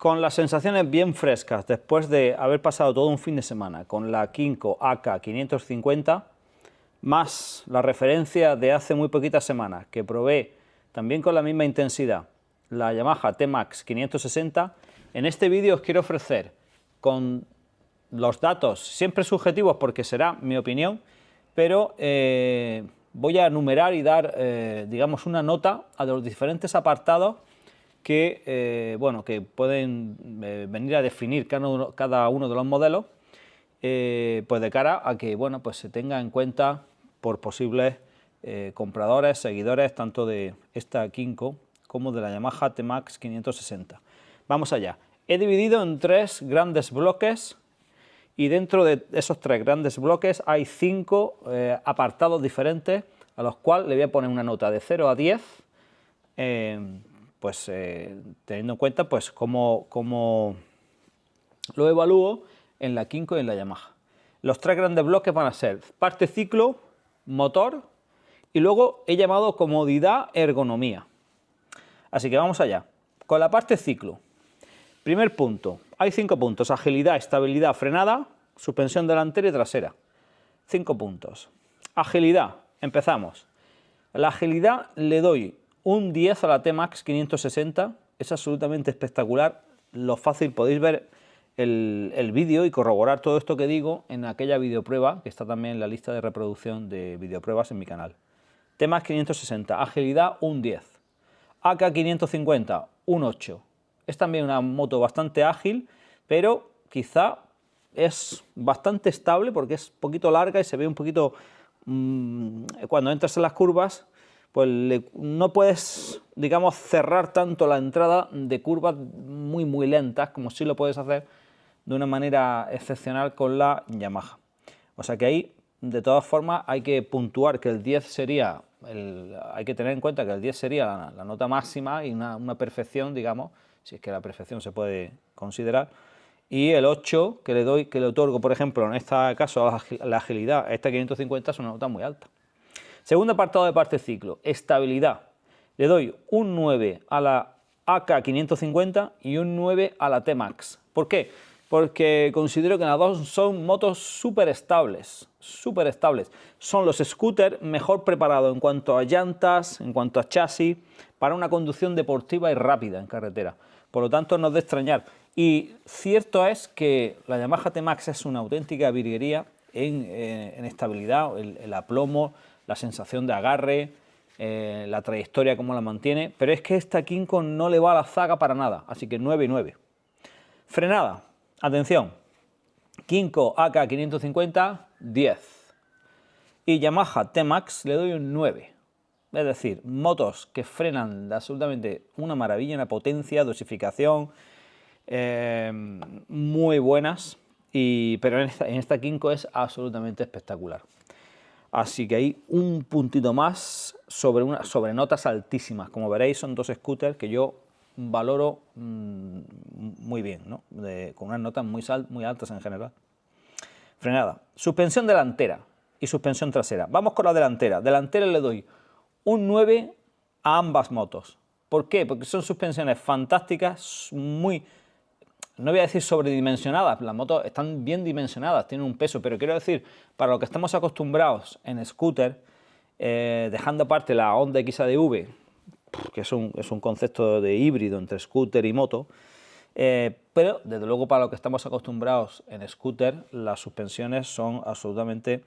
con las sensaciones bien frescas, después de haber pasado todo un fin de semana con la Kymco AK550, más la referencia de hace muy poquitas semanas, que probé también con la misma intensidad, la Yamaha T-Max 560, en este vídeo os quiero ofrecer, con los datos siempre subjetivos porque será mi opinión, pero voy a enumerar y dar, digamos, una nota a los diferentes apartados que, bueno, que pueden venir a definir cada uno de los modelos, pues de cara a que, bueno, pues se tenga en cuenta por posibles compradores, seguidores, tanto de esta Kymco como de la Yamaha T-Max 560. Vamos allá. He dividido en tres grandes bloques y dentro de esos tres grandes bloques hay 5 apartados diferentes a los cuales le voy a poner una nota de 0 a 10, pues teniendo en cuenta pues cómo lo evalúo en la Kymco y en la Yamaha. Los tres grandes bloques van a ser parte ciclo, motor y luego he llamado comodidad, ergonomía. Así que vamos allá. Con la parte ciclo, primer punto, hay 5 puntos: agilidad, estabilidad, frenada, suspensión delantera y trasera. 5 puntos. Agilidad, empezamos. La agilidad le doy un 10 a la T-Max 560, es absolutamente espectacular. Lo fácil, podéis ver el vídeo y corroborar todo esto que digo en aquella videoprueba, que está también en la lista de reproducción de videopruebas en mi canal. T-Max 560, agilidad un 10. AK 550, un 8. Es también una moto bastante ágil, pero quizá es bastante estable porque es un poquito larga y se ve un poquito, cuando entras en las curvas, pues no puedes, digamos, cerrar tanto la entrada de curvas muy lentas como sí lo puedes hacer de una manera excepcional con la Yamaha. O sea que ahí, de todas formas, hay que puntuar que el 10 sería, hay que tener en cuenta que el 10 sería la nota máxima y una perfección, digamos, si es que la perfección se puede considerar, y el 8 que le doy, que le otorgo, por ejemplo, en este caso a la agilidad, a esta 550 es una nota muy alta. Segundo apartado de parte ciclo, estabilidad. Le doy un 9 a la AK550 y un 9 a la T-Max. ¿Por qué? Porque considero que las dos son motos súper estables, súper estables. Son los scooters mejor preparados en cuanto a llantas, en cuanto a chasis, para una conducción deportiva y rápida en carretera. Por lo tanto, no es de extrañar. Y cierto es que la Yamaha T-Max es una auténtica virguería en estabilidad, el aplomo, la sensación de agarre, la trayectoria, cómo la mantiene, pero es que esta Kymco no le va a la zaga para nada, así que 9 y 9. Frenada, atención, Kymco AK550, 10. Y Yamaha T-Max le doy un 9. Es decir, motos que frenan absolutamente una maravilla, una potencia, dosificación, muy buenas, pero en esta Kymco es absolutamente espectacular. Así que hay un puntito más sobre notas altísimas. Como veréis, son dos scooters que yo valoro muy bien, ¿no? Con unas notas muy altas en general. Frenada, suspensión delantera y suspensión trasera. Vamos con la delantera. Delantera le doy un 9 a ambas motos. ¿Por qué? Porque son suspensiones fantásticas, no voy a decir sobredimensionadas, las motos están bien dimensionadas, tienen un peso, pero quiero decir, para lo que estamos acostumbrados en scooter, dejando aparte la Honda XADV, que es un concepto de híbrido entre scooter y moto, pero desde luego para lo que estamos acostumbrados en scooter, las suspensiones son absolutamente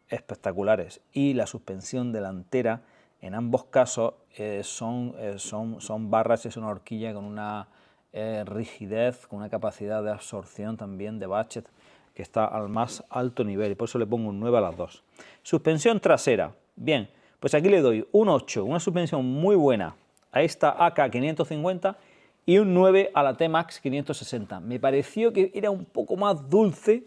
espectaculares, y la suspensión delantera en ambos casos son barras, es una horquilla con una rigidez, con una capacidad de absorción también de baches que está al más alto nivel, y por eso le pongo un 9 a las dos. Suspensión trasera, bien, pues aquí le doy un 8, una suspensión muy buena a esta AK550 y un 9 a la T-Max 560. Me pareció que era un poco más dulce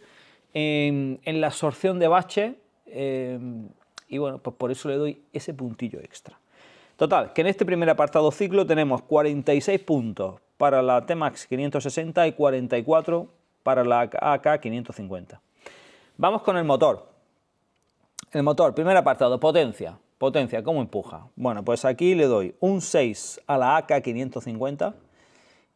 en la absorción de baches, y bueno, pues por eso le doy ese puntillo extra. Total, que en este primer apartado ciclo tenemos 46 puntos para la T-Max 560 y 44 para la AK 550. Vamos con el motor. El motor, primer apartado, potencia. Potencia, ¿cómo empuja? Bueno, pues aquí le doy un 6 a la AK 550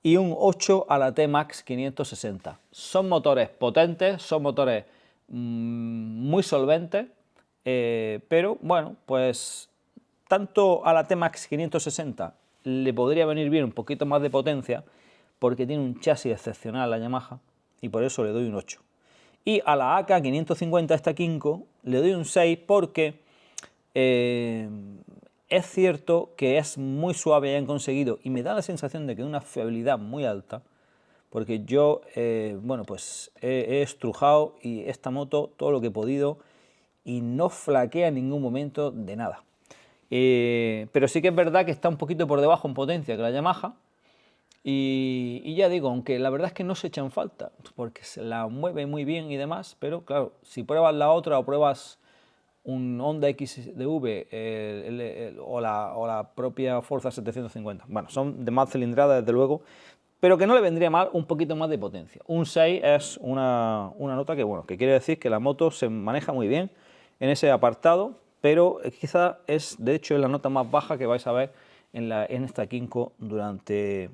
y un 8 a la T-Max 560. Son motores potentes, son motores muy solventes, pero bueno, pues tanto a la T-Max 560 le podría venir bien un poquito más de potencia, porque tiene un chasis excepcional la Yamaha, y por eso le doy un 8. Y a la AK 550, esta Kinko, le doy un 6 porque es cierto que es muy suave y han conseguido, y me da la sensación de que una fiabilidad muy alta, porque yo, bueno, pues he estrujado y esta moto todo lo que he podido y no flaquea en ningún momento de nada. Pero sí que es verdad que está un poquito por debajo en potencia que la Yamaha, y ya digo, aunque la verdad es que no se echan falta, porque se la mueve muy bien y demás, pero claro, si pruebas la otra o pruebas un Honda XDV o la propia Forza 750, bueno, son de más cilindrada desde luego, pero que no le vendría mal un poquito más de potencia. Un 6 es una nota que, bueno, que quiere decir que la moto se maneja muy bien en ese apartado, pero quizá es, de hecho, es la nota más baja que vais a ver en esta Kinko durante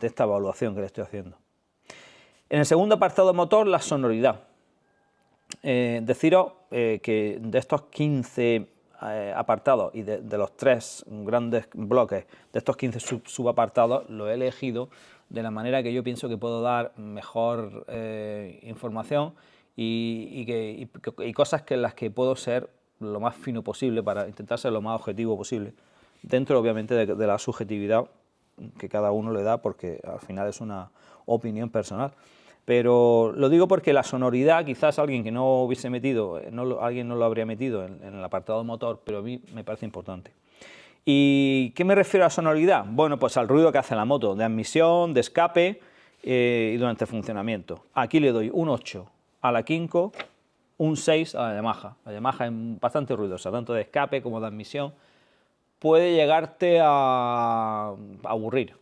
esta evaluación que le estoy haciendo. En el segundo apartado de motor, la sonoridad. Deciros que de estos 15 apartados y de los 3 grandes bloques, de estos 15 subapartados, lo he elegido de la manera que yo pienso que puedo dar mejor información y cosas en las que puedo ser lo más fino posible para intentar ser lo más objetivo posible, dentro obviamente de la subjetividad que cada uno le da, porque al final es una opinión personal. Pero lo digo porque la sonoridad, quizás alguien que no hubiese metido, alguien no lo habría metido en el apartado motor, pero a mí me parece importante. ¿Y qué me refiero a sonoridad? Bueno, pues al ruido que hace la moto, de admisión, de escape y durante el funcionamiento. Aquí le doy un 8 a la Kinko, un 6 a la Yamaha. La Yamaha es bastante ruidosa, tanto de escape como de admisión. Puede llegarte a aburrir.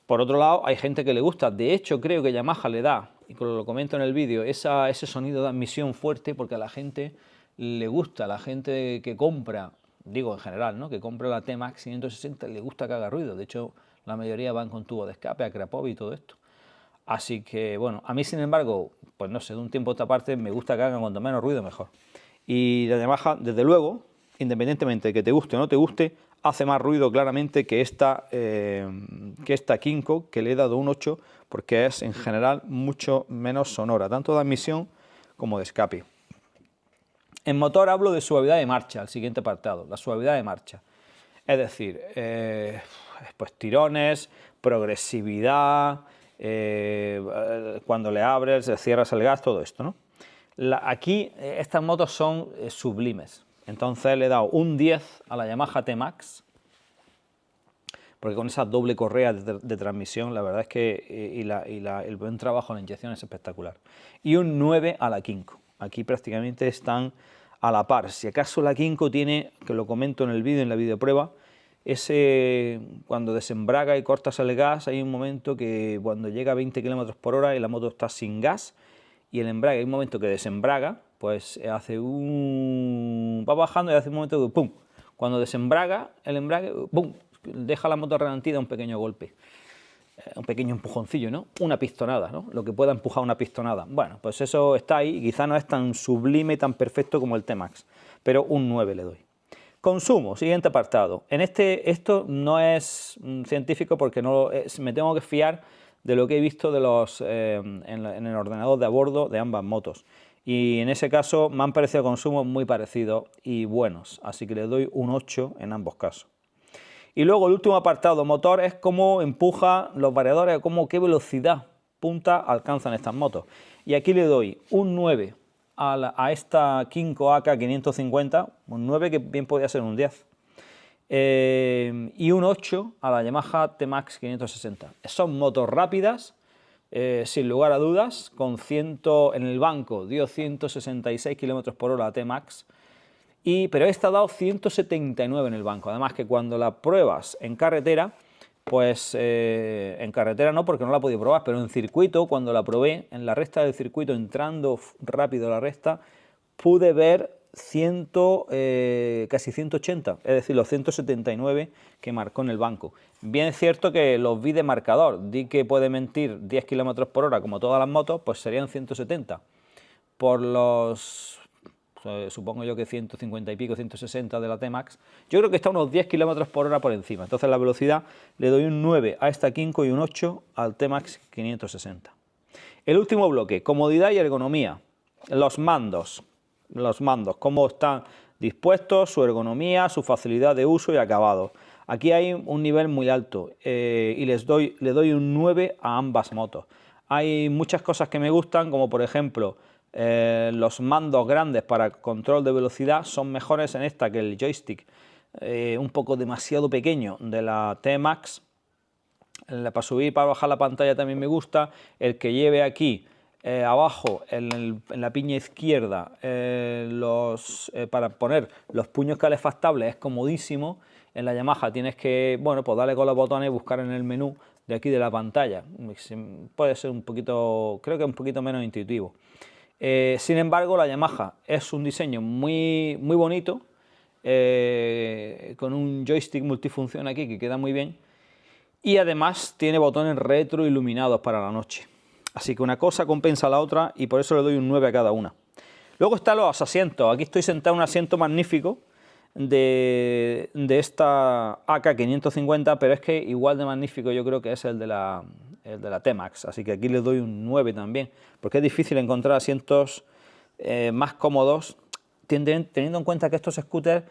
Por otro lado, hay gente que le gusta. De hecho, creo que Yamaha le da, y lo comento en el vídeo, ese sonido de admisión fuerte, porque a la gente le gusta, a la gente que compra, digo en general, ¿no?, que compra la T-Max 560, le gusta que haga ruido. De hecho, la mayoría van con tubo de escape, a Crapov y todo esto. Así que, bueno, a mí, sin embargo, pues no sé, de un tiempo a esta parte me gusta que hagan cuanto menos ruido mejor. Y la Yamaha, desde luego, independientemente de que te guste o no te guste, hace más ruido claramente que esta Kinko, que le he dado un 8, porque es en general mucho menos sonora, tanto de admisión como de escape. En motor hablo de suavidad de marcha, el siguiente apartado, la suavidad de marcha. Es decir, pues tirones, progresividad, cuando le abres, le cierras el gas, todo esto, ¿no? Aquí estas motos son sublimes. Entonces le he dado un 10 a la Yamaha T-Max, porque con esa doble correa de transmisión, la verdad es que el buen trabajo en la inyección es espectacular. Y un 9 a la Kinko. Aquí prácticamente están a la par. Si acaso la Kinko tiene, que lo comento en el vídeo, en la videoprueba, cuando desembraga y cortas el gas, hay un momento que cuando llega a 20 km por hora y la moto está sin gas, y el embrague, hay un momento que desembraga, pues hace va bajando y hace un momento que ¡pum! Cuando desembraga el embrague, ¡pum!, deja la moto ralentida un pequeño golpe, un pequeño empujoncillo, ¿no? Una pistonada, ¿no? Lo que pueda empujar una pistonada. Bueno, pues eso está ahí, y quizá no es tan sublime, tan perfecto como el T-Max, pero un 9 le doy. Consumo, siguiente apartado. Esto no es científico porque me tengo que fiar de lo que he visto en el ordenador de a bordo de ambas motos. Y en ese caso me han parecido consumos muy parecidos y buenos, así que le doy un 8 en ambos casos. Y luego el último apartado, motor, es cómo empuja los variadores, qué velocidad punta alcanzan estas motos. Y aquí le doy un 9 a esta Kinko AK 550, un 9 que bien podría ser un 10. Y un 8 a la Yamaha T-Max 560. Son motos rápidas, sin lugar a dudas, en el banco dio 166 km por hora a T-Max, pero esta ha dado 179 en el banco. Además que cuando la pruebas en carretera, pues en carretera no, porque no la he podido probar, pero en circuito, cuando la probé en la recta del circuito, entrando rápido a la recta, pude ver casi 180, es decir, los 179 que marcó en el banco. Bien es cierto que los vi de marcador, di que puede mentir 10 km por hora como todas las motos, pues serían 170. Por los, supongo yo que 150 y pico, 160 de la T-Max, yo creo que está unos 10 km por hora por encima. Entonces la velocidad le doy un 9 a esta Kymco y un 8 al T-Max 560. El último bloque, comodidad y ergonomía. Los mandos, cómo están dispuestos, su ergonomía, su facilidad de uso y acabado. Aquí hay un nivel muy alto y le doy un 9 a ambas motos. Hay muchas cosas que me gustan, como por ejemplo los mandos grandes para control de velocidad son mejores en esta que el joystick un poco demasiado pequeño de la T-Max. Para subir y para bajar la pantalla también me gusta. El que lleve aquí abajo en la piña izquierda para poner los puños calefactables es comodísimo. En la Yamaha tienes que, bueno, pues darle con los botones y buscar en el menú de aquí de la pantalla. Puede ser un poquito, creo que un poquito menos intuitivo. Sin embargo, la Yamaha es un diseño muy, muy bonito, con un joystick multifunción aquí que queda muy bien. Y además tiene botones retro iluminados para la noche. Así que una cosa compensa a la otra y por eso le doy un 9 a cada una. Luego están los asientos. Aquí estoy sentado en un asiento magnífico de esta AK 550, pero es que igual de magnífico yo creo que es el de la T-Max. Así que aquí le doy un 9 también, porque es difícil encontrar asientos más cómodos, teniendo en cuenta que estos scooters,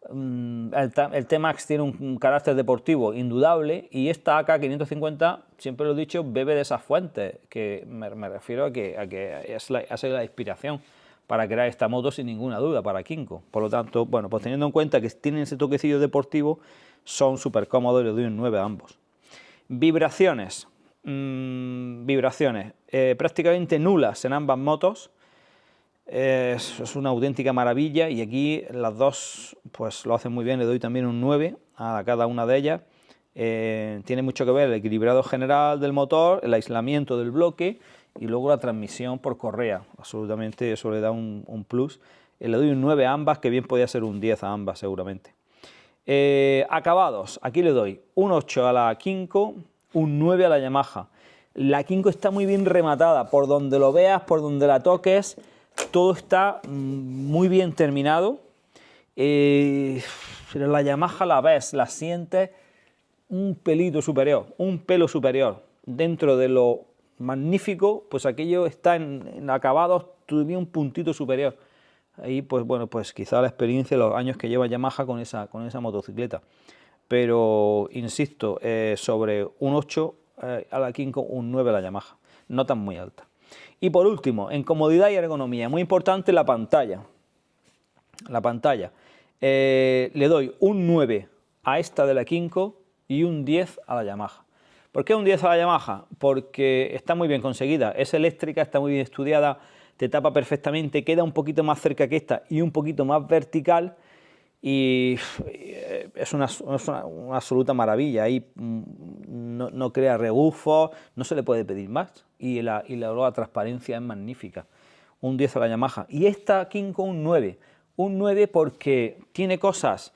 el T-Max tiene un carácter deportivo indudable y esta AK 550, siempre lo he dicho, bebe de esas fuentes, que me refiero a que ha sido la inspiración para crear esta moto sin ninguna duda para Kymco. Por lo tanto, bueno, pues teniendo en cuenta que tienen ese toquecillo deportivo, son súper cómodos y le doy un 9 a ambos. Vibraciones, prácticamente nulas en ambas motos. Es una auténtica maravilla y aquí las dos pues lo hacen muy bien, le doy también un 9 a cada una de ellas. Tiene mucho que ver el equilibrado general del motor, el aislamiento del bloque y luego la transmisión por correa, absolutamente eso le da un plus. Le doy un 9 a ambas, que bien podía ser un 10 a ambas seguramente. Acabados, aquí le doy un 8 a la Kymco, un 9 a la Yamaha. La Kymco está muy bien rematada, por donde lo veas, por donde la toques, todo está muy bien terminado, pero la Yamaha la ves, la sientes un pelito superior, un pelo superior. Dentro de lo magnífico, pues aquello está en acabados, todavía un puntito superior. Ahí, pues bueno, pues quizá la experiencia, los años que lleva Yamaha con esa motocicleta. Pero, insisto, sobre un 8 a la Kymco, un 9 a la Yamaha. No tan muy alta. Y por último, en comodidad y ergonomía, muy importante la pantalla. La pantalla. Le doy un 9 a esta de la Kymco y un 10 a la Yamaha. ¿Por qué un 10 a la Yamaha? Porque está muy bien conseguida, es eléctrica, está muy bien estudiada, te tapa perfectamente, queda un poquito más cerca que esta y un poquito más vertical y es una absoluta maravilla. Ahí no crea rebufos, no se le puede pedir más y la transparencia es magnífica. Un 10 a la Yamaha y esta Kymco un 9. Un 9 porque tiene cosas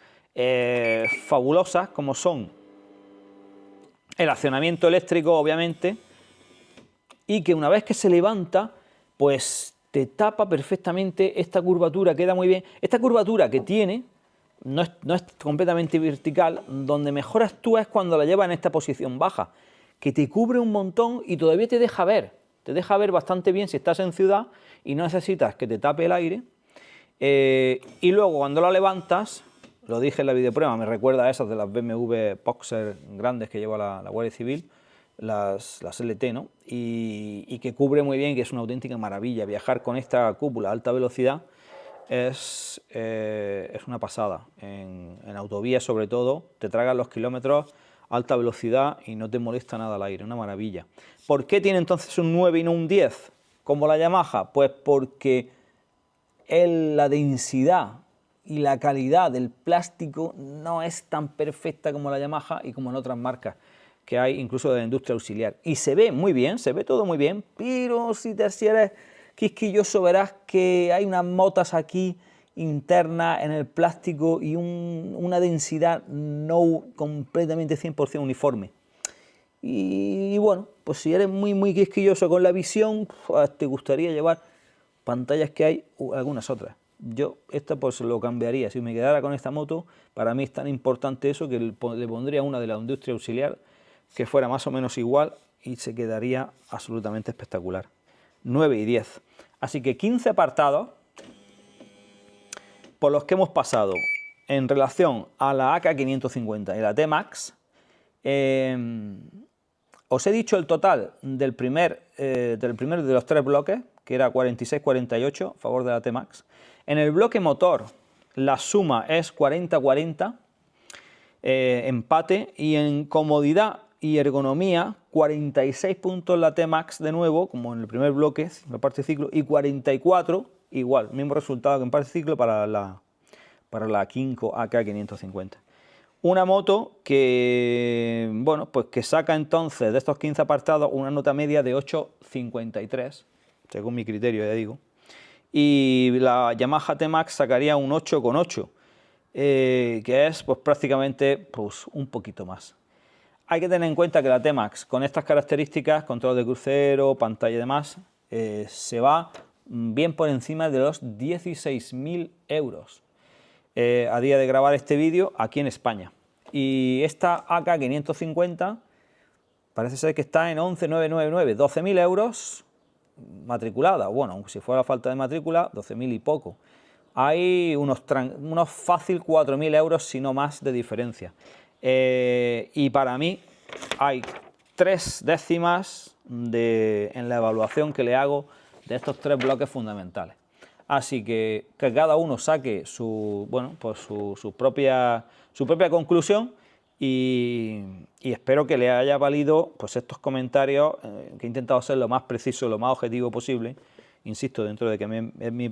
fabulosas como son el accionamiento eléctrico, obviamente, y que una vez que se levanta, pues te tapa perfectamente esta curvatura, queda muy bien. Esta curvatura que tiene no es completamente vertical, donde mejor actúa es cuando la lleva en esta posición baja, que te cubre un montón y todavía te deja ver bastante bien si estás en ciudad y no necesitas que te tape el aire. Y luego cuando la levantas, lo dije en la videoprueba, me recuerda a esas de las BMW Boxer grandes que lleva la Guardia Civil, las LT, ¿no? Y que cubre muy bien, que es una auténtica maravilla. Viajar con esta cúpula a alta velocidad es una pasada. En autovía sobre todo, te tragan los kilómetros a alta velocidad y no te molesta nada el aire, una maravilla. ¿Por qué tiene entonces un 9 y no un 10 como la Yamaha? Pues porque la densidad y la calidad del plástico no es tan perfecta como la Yamaha y como en otras marcas que hay, incluso de la industria auxiliar. Y se ve muy bien, se ve todo muy bien, pero si eres quisquilloso verás que hay unas motas aquí interna en el plástico y una densidad no completamente 100% uniforme. Y bueno, pues si eres muy quisquilloso con la visión, pues te gustaría llevar pantallas que hay o algunas otras. Yo esta pues lo cambiaría, si me quedara con esta moto, para mí es tan importante eso que le pondría una de la industria auxiliar que fuera más o menos igual y se quedaría absolutamente espectacular. 9 y 10. Así que 15 apartados por los que hemos pasado en relación a la AK550 y la T-Max. Os he dicho el total del primero de los 3 bloques, que era 46-48 a favor de la T-Max. En el bloque motor la suma es 40-40, empate, y en comodidad y ergonomía 46 puntos la T-Max de nuevo, como en el primer bloque, la parte ciclo, y 44, igual, mismo resultado que en parte ciclo para la Kymco AK550. Una moto que, bueno, pues que saca entonces de estos 15 apartados una nota media de 8,53, según mi criterio, ya digo. Y la Yamaha T-Max sacaría un 8,8, que es pues prácticamente pues, un poquito más. Hay que tener en cuenta que la T-Max, con estas características, control de crucero, pantalla y demás, se va bien por encima de los 16.000 euros. A día de grabar este vídeo aquí en España. Y esta AK550 parece ser que está en 11.999, 12.000 euros matriculada. Bueno, si fuera falta de matrícula, 12.000 y poco. Hay unos fácil 4.000 euros, si no más, de diferencia. Y para mí hay 3 décimas en la evaluación que le hago de estos 3 bloques fundamentales. Así que cada uno saque su propia conclusión y espero que le haya valido pues, estos comentarios, que he intentado ser lo más preciso, lo más objetivo posible, insisto, dentro de que es mi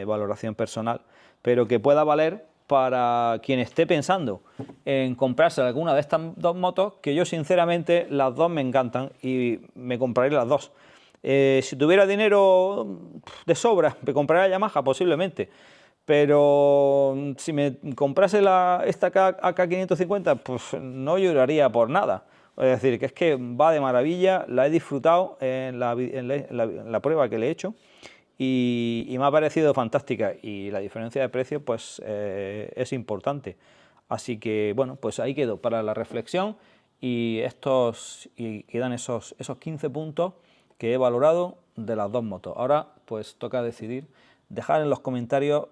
valoración personal, pero que pueda valer para quien esté pensando en comprarse alguna de estas 2 motos, que yo sinceramente las 2 me encantan y me compraré las 2. Si tuviera dinero de sobra, me compraría Yamaha posiblemente, pero si me comprase esta AK550, pues no lloraría por nada. Es decir, que es que va de maravilla, la he disfrutado en la prueba que le he hecho y me ha parecido fantástica, y la diferencia de precio pues es importante. Así que bueno, pues ahí quedo para la reflexión y quedan esos 15 puntos que he valorado de las 2 motos. Ahora pues toca decidir, dejar en los comentarios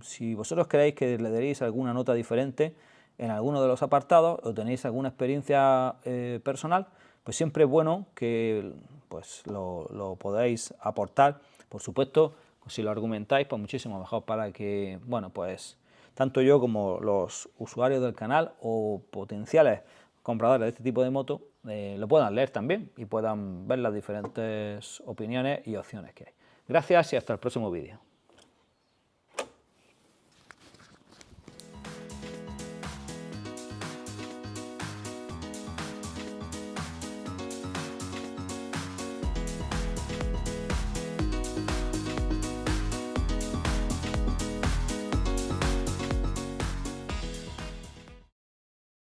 si vosotros creéis que le daréis alguna nota diferente en alguno de los apartados o tenéis alguna experiencia personal, pues siempre es bueno que pues lo podáis aportar. Por supuesto, si lo argumentáis, pues muchísimo mejor, para que, bueno, pues tanto yo como los usuarios del canal o potenciales compradores de este tipo de moto lo puedan leer también y puedan ver las diferentes opiniones y opciones que hay. Gracias y hasta el próximo vídeo.